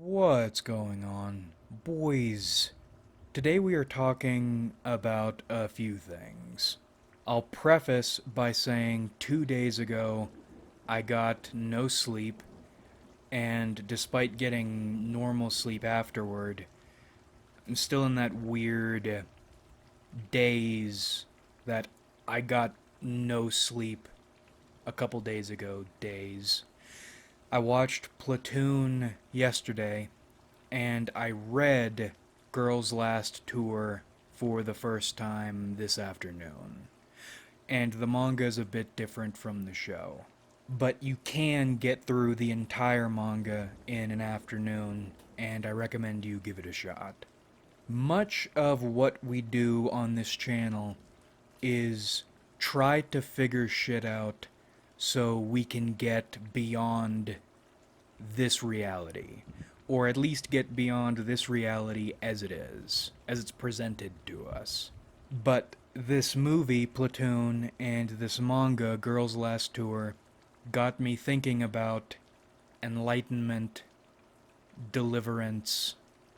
What's going on, boys? Today we are talking about a few things. I'll preface by saying 2 days ago I got no sleep, and despite getting normal sleep afterward, I'm still in that weird daze that I got no sleep a couple days ago days. I watched Platoon yesterday, and I read Girl's Last Tour for the first time this afternoon. And the manga is a bit different from the show. But you can get through the entire manga in an afternoon, and I recommend you give it a shot. Much of what we do on this channel is try to figure shit out so we can get beyond this reality, or at least get beyond this reality as it is, as it's presented to us. But this movie, Platoon, and this manga, Girl's Last Tour, got me thinking about enlightenment, deliverance,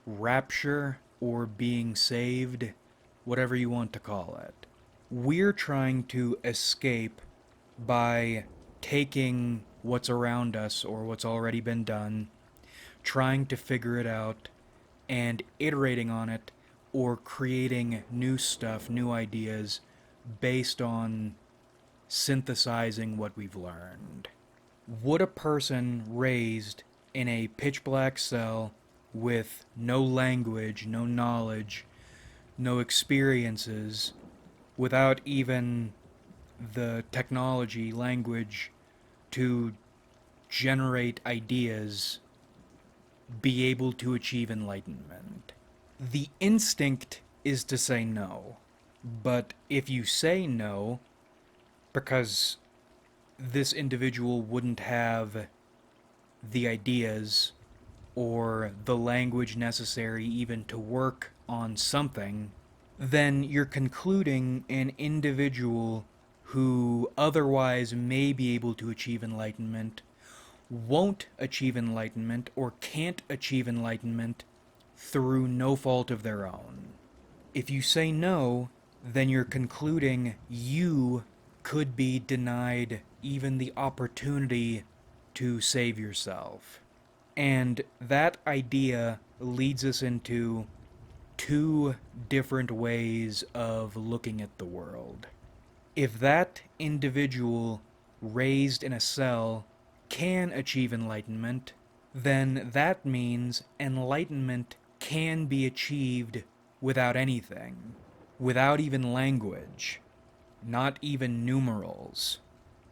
rapture, or being saved, whatever you want to call it. We're trying to escape by taking what's around us or what's already been done, trying to figure it out, and iterating on it or creating new stuff, new ideas based on synthesizing what we've learned. Would a person raised in a pitch black cell with no language, no knowledge, no experiences, without even the technology, language to generate ideas, be able to achieve enlightenment? The instinct is to say no. But if you say no, because this individual wouldn't have the ideas or the language necessary even to work on something, then you're concluding an individual who otherwise may be able to achieve enlightenment won't achieve enlightenment or can't achieve enlightenment through no fault of their own. If you say no, then you're concluding you could be denied even the opportunity to save yourself. And that idea leads us into two different ways of looking at the world. If that individual raised in a cell can achieve enlightenment, then that means enlightenment can be achieved without anything, without even language, not even numerals.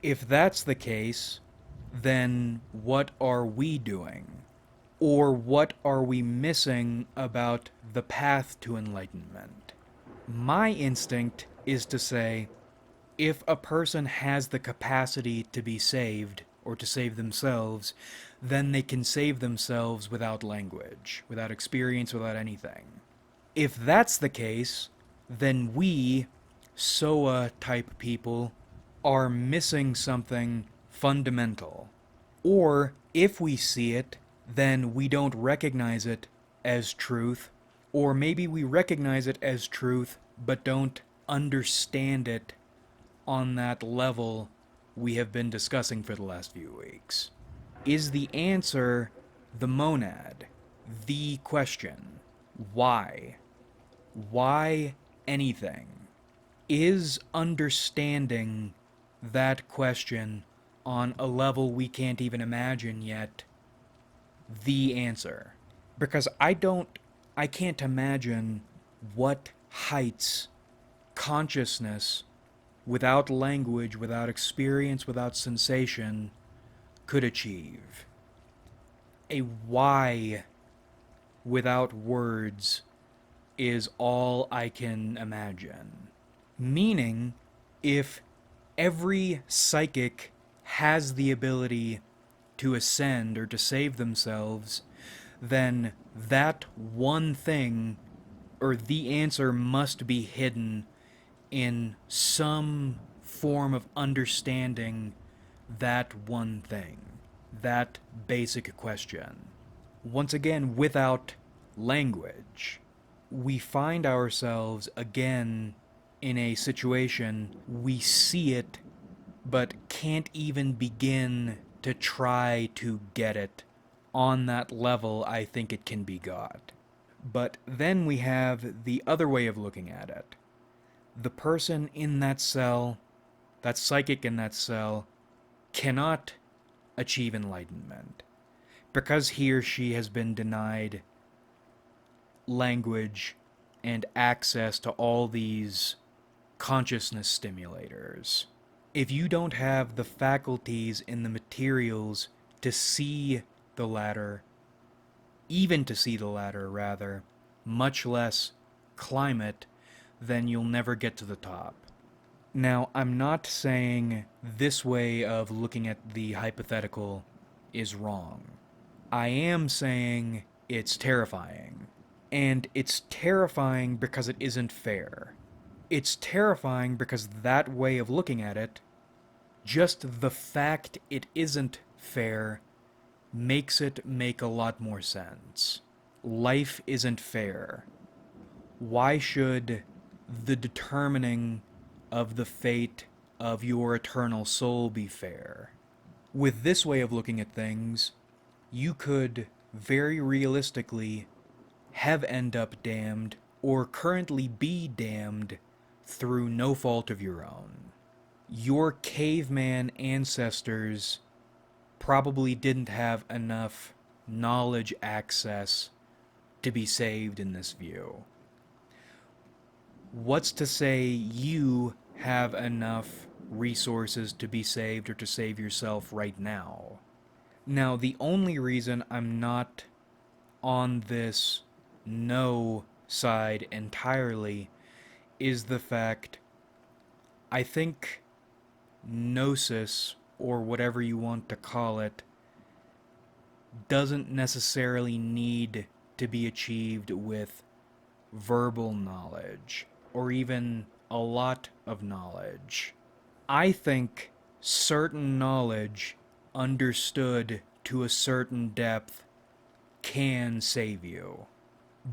If that's the case, then what are we doing? Or what are we missing about the path to enlightenment? My instinct is to say, if a person has the capacity to be saved, or to save themselves, then they can save themselves without language, without experience, without anything. If that's the case, then we, SOA type people, are missing something fundamental. Or, if we see it, then we don't recognize it as truth, or maybe we recognize it as truth, but don't understand it on that level we have been discussing for the last few weeks. Is the answer the monad? The question. Why? Why anything? Is understanding that question on a level we can't even imagine yet the answer? Because I can't imagine what heights consciousness without language, without experience, without sensation, could achieve. A why without words is all I can imagine. Meaning, if every psychic has the ability to ascend or to save themselves, then that one thing, or the answer, must be hidden in some form of understanding that one thing, that basic question. once again, without language. We find ourselves again in a situation, we see it, but can't even begin to try to get it on that level I think it can be got. But then we have the other way of looking at it. The person in that cell, that psychic in that cell, cannot achieve enlightenment because he or she has been denied language and access to all these consciousness stimulators. If you don't have the faculties and the materials to see the ladder, even to see the ladder, rather, much less climb it, then you'll never get to the top. Now, I'm not saying this way of looking at the hypothetical is wrong. I am saying it's terrifying. And it's terrifying because it isn't fair. It's terrifying because that way of looking at it, just the fact it isn't fair, makes it make a lot more sense. Life isn't fair. Why should the determining of the fate of your eternal soul be fair? With this way of looking at things, you could very realistically have end up damned or currently be damned through no fault of your own. Your caveman ancestors probably didn't have enough knowledge access to be saved in this view. What's to say you have enough resources to be saved or to save yourself right now? Now, the only reason I'm not on this no side entirely is the fact I think gnosis, or whatever you want to call it, doesn't necessarily need to be achieved with verbal knowledge or even a lot of knowledge. I think certain knowledge understood to a certain depth can save you,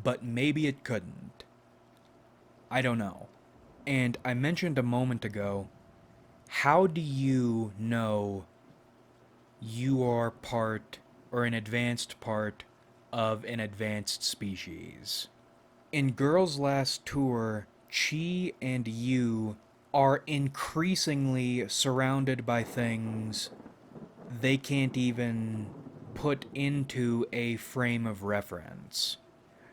but maybe it couldn't. I don't know. And I mentioned a moment ago, how do you know you are part or an advanced part of an advanced species? In Girl's Last Tour, Chi and you are increasingly surrounded by things they can't even put into a frame of reference.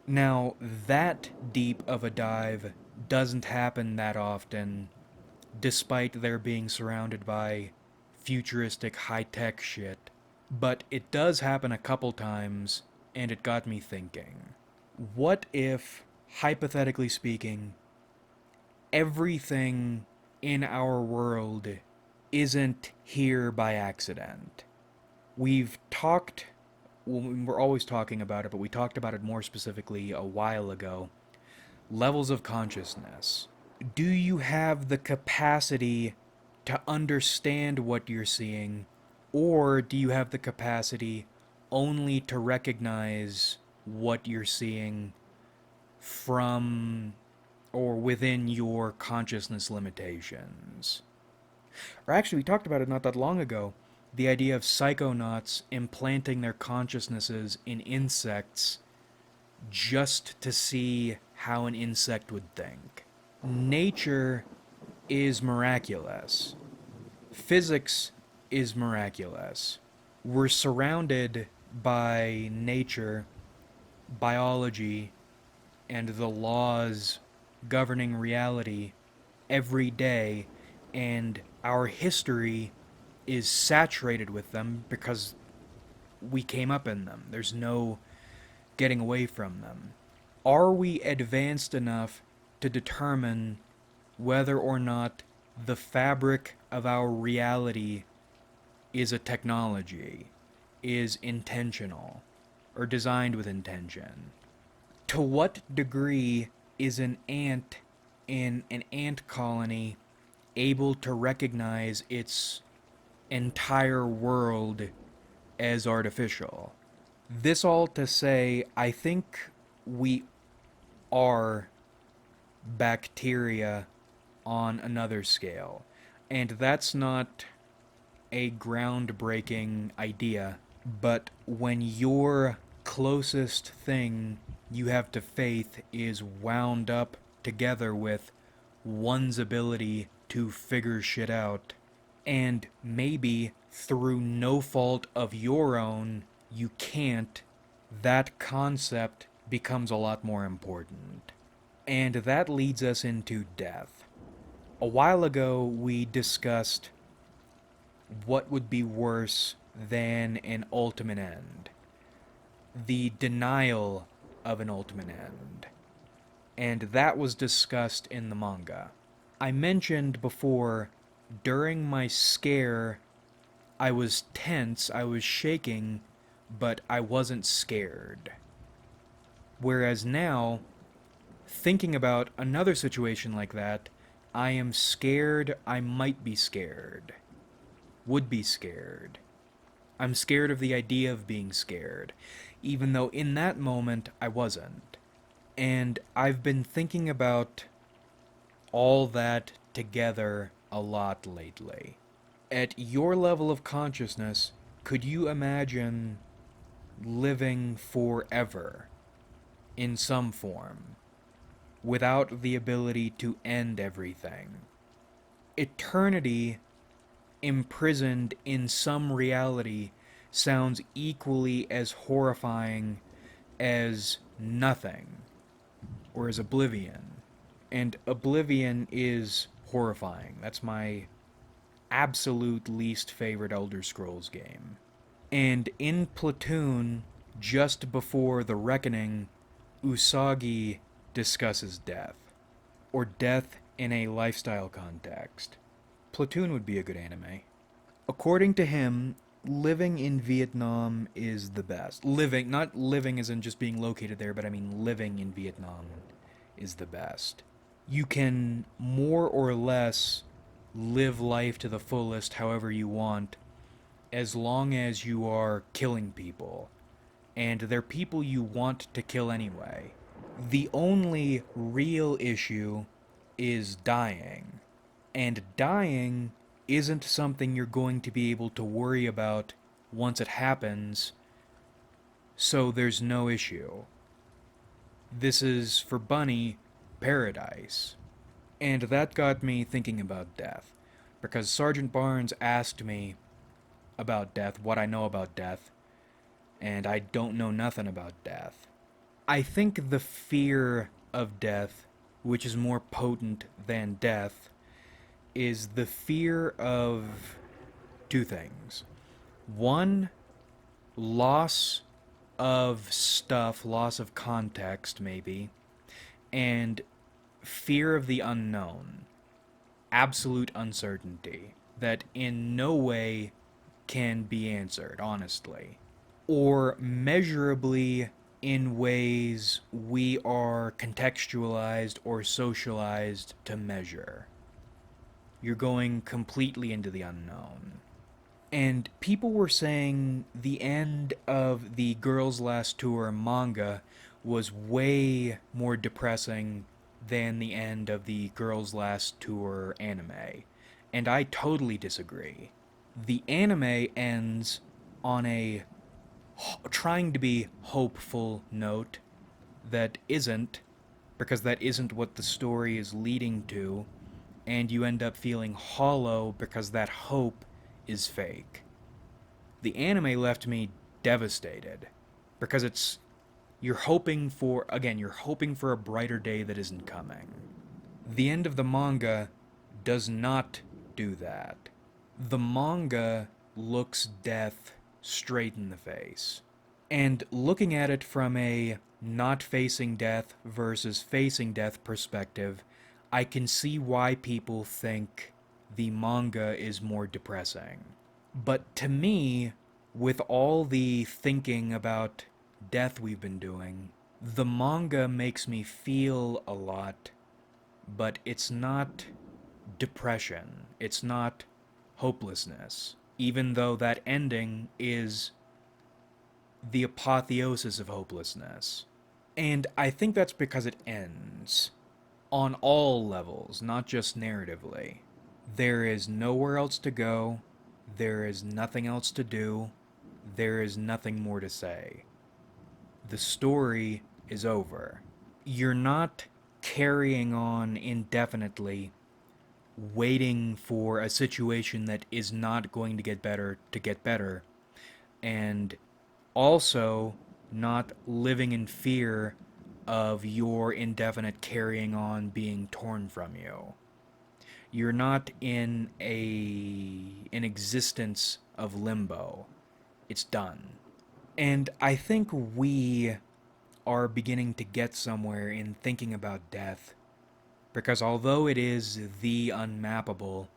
Now, that deep of a dive doesn't happen that often, despite their being surrounded by futuristic high-tech shit. But it does happen a couple times, and it got me thinking. What if, hypothetically speaking, everything in our world isn't here by accident? We've talked, well, we're always talking about it, but we talked about it more specifically a while ago. Levels of consciousness. Do you have the capacity to understand what you're seeing, or do you have the capacity only to recognize what you're seeing from or within your consciousness limitations? Or actually, we talked about it not that long ago. The idea of psychonauts implanting their consciousnesses in insects just to see how an insect would think. Nature is miraculous. Physics is miraculous. We're surrounded by nature, biology, and the laws governing reality every day, and our history is saturated with them because we came up in them. There's no getting away from them. Are we advanced enough to determine whether or not the fabric of our reality is a technology, is intentional, or designed with intention? To what degree is an ant in an ant colony able to recognize its entire world as artificial? This all to say, I think we are bacteria on another scale. And that's not a groundbreaking idea, but when your closest thing you have to faith is wound up together with one's ability to figure shit out, and maybe through no fault of your own, you can't, that concept becomes a lot more important. And that leads us into death. A while ago, we discussed what would be worse than an ultimate end, the denial of an ultimate end. And that was discussed in the manga. I mentioned before, during my scare, I was tense, I was shaking, but I wasn't scared. Whereas now, thinking about another situation like that, I am scared, I might be scared, would be scared. I'm scared of the idea of being scared, even though in that moment I wasn't. And I've been thinking about all that together a lot lately. At your level of consciousness, could you imagine living forever in some form without the ability to end everything? Eternity imprisoned in some reality sounds equally as horrifying as nothing or as oblivion. And oblivion is horrifying. That's my absolute least favorite Elder Scrolls game. And in Platoon, just before the Reckoning, Usagi discusses death, or death in a lifestyle context. Platoon would be a good anime. According to him, living in Vietnam is the best. Living, not living as in just being located there, but I mean living in Vietnam is the best. You can more or less live life to the fullest however you want, as long as you are killing people. And they're people you want to kill anyway. The only real issue is dying. And dying isn't something you're going to be able to worry about once it happens, so there's no issue. This is, for Bunny, paradise. And that got me thinking about death, because Sergeant Barnes asked me about death, what I know about death, and I don't know nothing about death. I think the fear of death, which is more potent than death, is the fear of two things. One, loss of stuff, loss of context, maybe, and fear of the unknown, absolute uncertainty that in no way can be answered, honestly, or measurably in ways we are contextualized or socialized to measure. You're going completely into the unknown. And people were saying the end of the Girls' Last Tour manga was way more depressing than the end of the Girls' Last Tour anime. And I totally disagree. The anime ends on a trying to be hopeful note that isn't, because that isn't what the story is leading to, and you end up feeling hollow because that hope is fake. The anime left me devastated because you're hoping for, again, you're hoping for a brighter day that isn't coming. The end of the manga does not do that. The manga looks death straight in the face. And looking at it from a not facing death versus facing death perspective, I can see why people think the manga is more depressing. But to me, with all the thinking about death we've been doing, the manga makes me feel a lot, but it's not depression. It's not hopelessness. Even though that ending is the apotheosis of hopelessness. And I think that's because it ends on all levels, not just narratively. There is nowhere else to go, there is nothing else to do, there is nothing more to say. The story is over. You're not carrying on indefinitely, waiting for a situation that is not going to get better, and also not living in fear of your indefinite carrying on being torn from you. You're not in an existence of limbo. It's done. And I think we are beginning to get somewhere in thinking about death, because although it is the unmappable,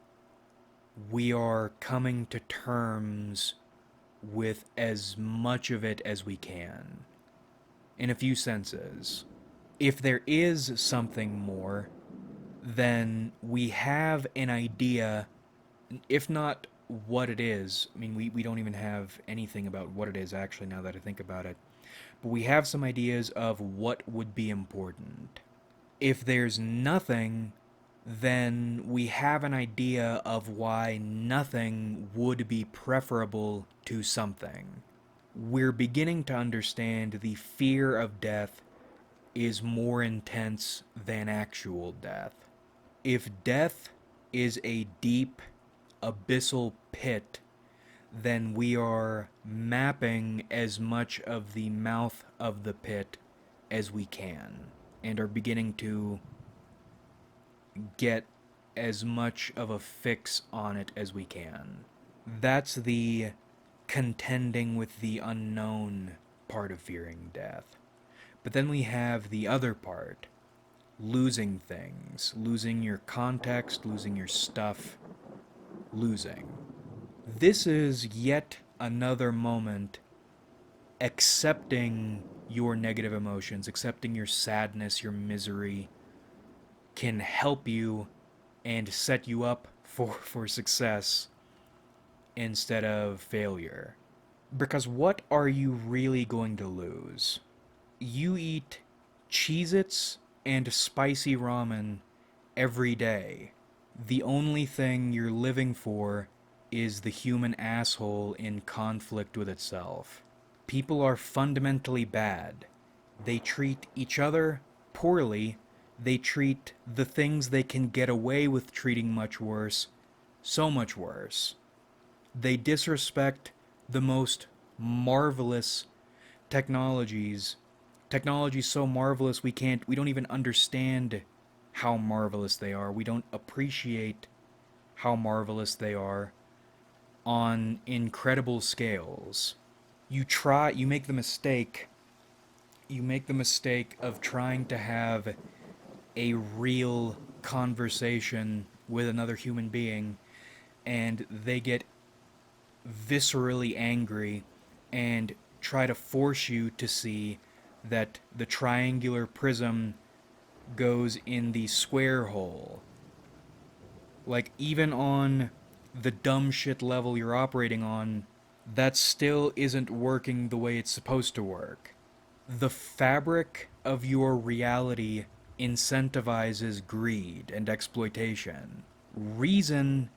we are coming to terms with as much of it as we can, in a few senses. If there is something more, then we have an idea, if not what it is. I mean, we don't even have anything about what it is, actually, now that I think about it. But we have some ideas of what would be important. If there's nothing, then we have an idea of why nothing would be preferable to something. We're beginning to understand the fear of death is more intense than actual death. If death is a deep, abyssal pit, then we are mapping as much of the mouth of the pit as we can, and are beginning to get as much of a fix on it as we can. That's the contending with the unknown part of fearing death. But then we have the other part, losing things, losing your context, losing your stuff, losing. This is yet another moment accepting your negative emotions, accepting your sadness, your misery, can help you and set you up for success instead of failure. Because what are you really going to lose? You eat Cheez-Its and spicy ramen every day. The only thing you're living for is the human asshole in conflict with itself. People are fundamentally bad. They treat each other poorly. They treat the things they can get away with treating much worse, so much worse. They disrespect the most marvelous technologies. Technologies so marvelous we don't even understand how marvelous they are. We don't appreciate how marvelous they are on incredible scales. You make the mistake of trying to have a real conversation with another human being, and they get viscerally angry and try to force you to see that the triangular prism goes in the square hole. Like, even on the dumb shit level you're operating on, that still isn't working the way it's supposed to work. The fabric of your reality incentivizes greed and exploitation. Reason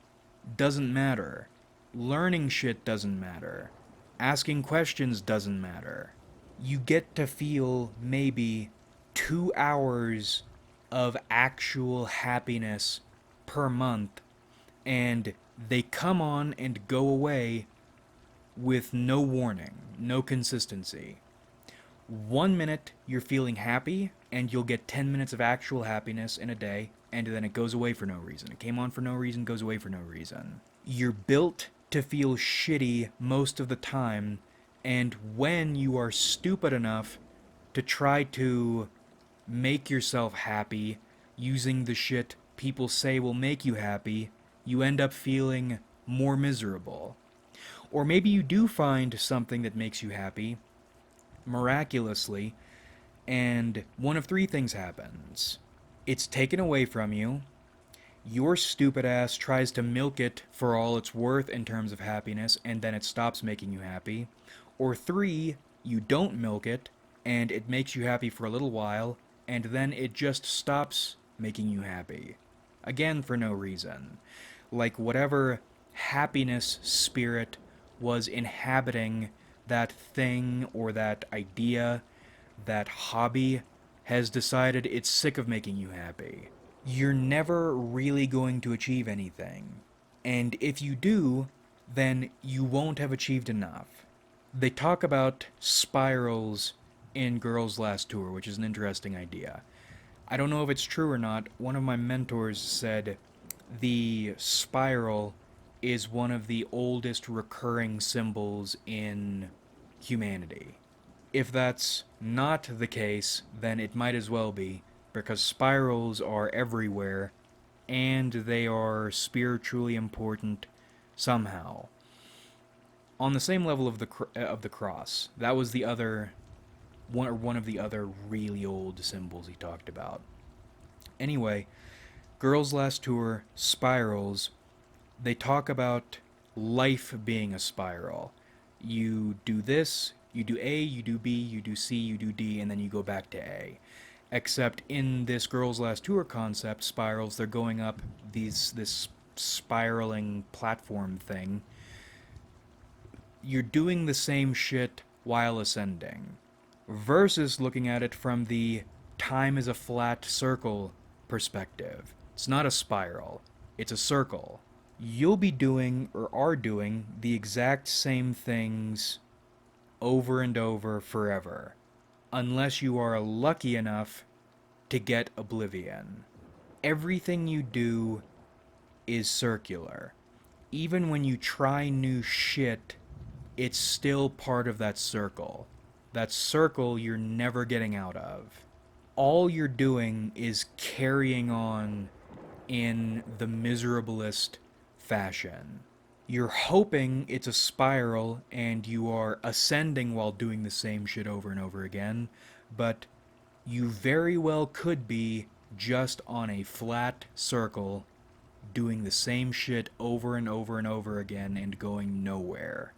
doesn't matter. Learning shit doesn't matter. Asking questions doesn't matter. You get to feel maybe 2 hours of actual happiness per month, and they come on and go away with no warning, no consistency. 1 minute you're feeling happy, and you'll get 10 minutes of actual happiness in a day, and then it goes away for no reason. It came on for no reason, goes away for no reason. You're built to feel shitty most of the time, and when you are stupid enough to try to make yourself happy using the shit people say will make you happy, you end up feeling more miserable. Or maybe you do find something that makes you happy, miraculously, and one of three things happens. It's taken away from you, your stupid ass tries to milk it for all it's worth in terms of happiness, and then it stops making you happy. Or three, you don't milk it, and it makes you happy for a little while, and then it just stops making you happy. Again, for no reason. Like whatever happiness spirit was inhabiting that thing or that idea, that hobby, has decided it's sick of making you happy. You're never really going to achieve anything. And if you do, then you won't have achieved enough. They talk about spirals in Girls' Last Tour, which is an interesting idea. I don't know if it's true or not. One of my mentors said the spiral is one of the oldest recurring symbols in humanity. If that's not the case, then it might as well be, because spirals are everywhere, and they are spiritually important somehow. On the same level of the cross, that was the other one of the other really old symbols he talked about. Anyway, Girls' Last Tour, spirals, they talk about life being a spiral. You do this, you do A, you do B, you do C, you do D, and then you go back to A. Except in this Girls' Last Tour concept, spirals, they're going up this spiraling platform thing. You're doing the same shit while ascending. Versus looking at it from the time is a flat circle perspective. It's not a spiral, it's a circle. You'll be doing or are doing the exact same things over and over forever, unless you are lucky enough to get oblivion. Everything you do is circular. Even when you try new shit, it's still part of that circle. That circle you're never getting out of. All you're doing is carrying on in the miserablest fashion. You're hoping it's a spiral and you are ascending while doing the same shit over and over again, but you very well could be just on a flat circle doing the same shit over and over and over again and going nowhere.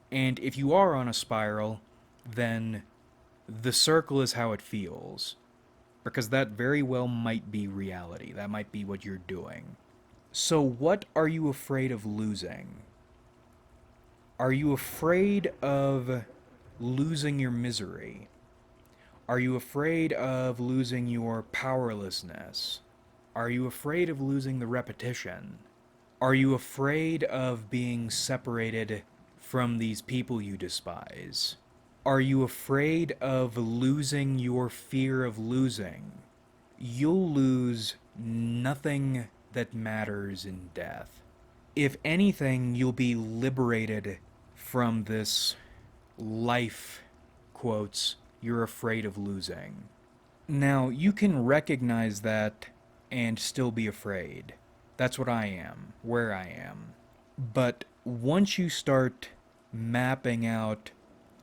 And if you are on a spiral, then the circle is how it feels. Because that very well might be reality. That might be what you're doing. So, what are you afraid of losing? Are you afraid of losing your misery? Are you afraid of losing your powerlessness? Are you afraid of losing the repetition? Are you afraid of being separated from these people you despise? Are you afraid of losing your fear of losing? You'll lose nothing that matters in death. If anything, you'll be liberated from this life, quotes, you're afraid of losing. Now, you can recognize that and still be afraid. That's what I am, where I am. But once you start mapping out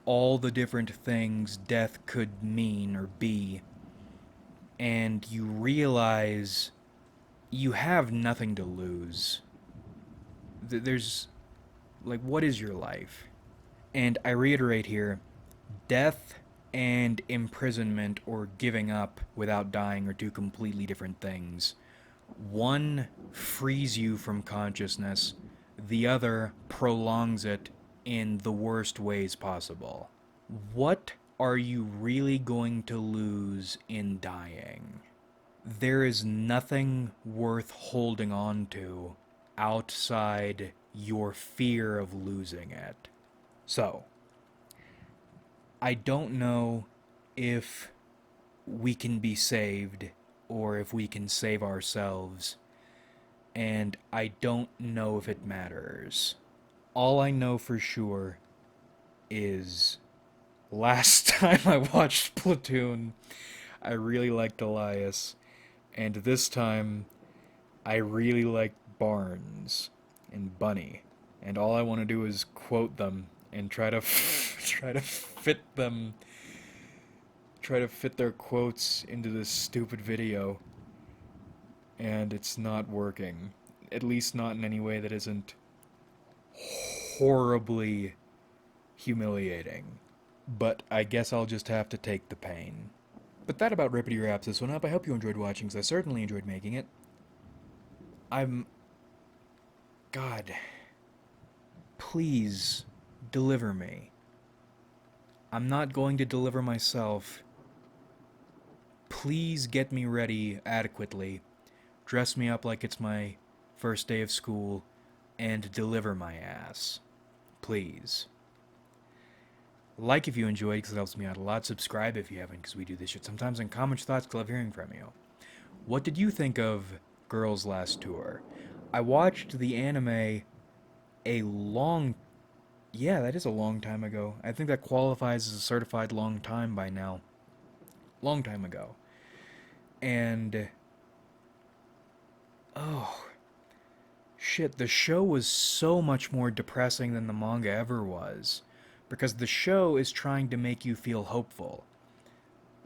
all the different things death could mean or be, and you realize you have nothing to lose. There's, like, what is your life? And I reiterate here, death and imprisonment or giving up without dying are two completely different things. One frees you from consciousness, the other prolongs it in the worst ways possible. What are you really going to lose in dying? There is nothing worth holding on to outside your fear of losing it. So, I don't know if we can be saved or if we can save ourselves, and I don't know if it matters. All I know for sure is last time I watched Platoon, I really liked Elias, and this time I really liked Barnes and Bunny, and all I want to do is quote them and try to fit them, try to fit their quotes into this stupid video, and it's not working. At least not in any way that isn't horribly humiliating. but I guess I'll just have to take the pain. But that about rippity wraps this one up. I hope you enjoyed watching, because I certainly enjoyed making it. I'm... God. Please, deliver me. I'm not going to deliver myself. Please get me ready adequately. Dress me up like it's my first day of school, and deliver my ass. Please. Like if you enjoyed, because it helps me out a lot. Subscribe if you haven't, because we do this shit sometimes. And comment your thoughts, because I love hearing from you. What did you think of Girls' Last Tour? I watched the anime a long... Yeah, that is a long time ago. I think that qualifies as a certified long time by now. Long time ago. And... Oh... Shit, the show was so much more depressing than the manga ever was. Because the show is trying to make you feel hopeful.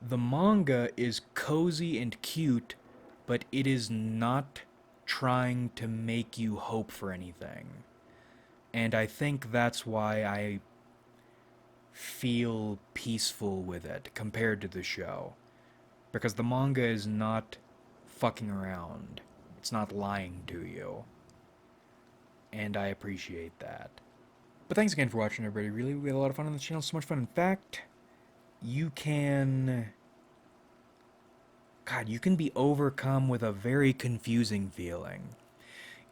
The manga is cozy and cute, but it is not trying to make you hope for anything. And I think that's why I feel peaceful with it compared to the show. Because the manga is not fucking around. It's not lying to you. And I appreciate that. But thanks again for watching, everybody. Really, we had a lot of fun on the channel. So much fun. In fact, you can... God, you can be overcome with a very confusing feeling.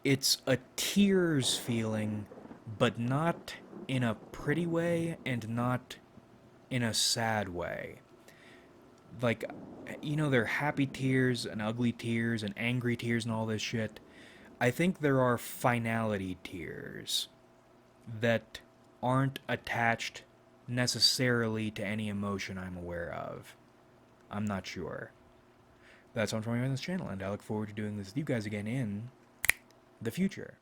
It's a tears feeling, but not in a pretty way and not in a sad way. Like, you know, there are happy tears and ugly tears and angry tears and all this shit. I think there are finality tears that aren't attached necessarily to any emotion I'm aware of. I'm not sure. That's all I'm showing you on this channel, and I look forward to doing this with you guys again in the future.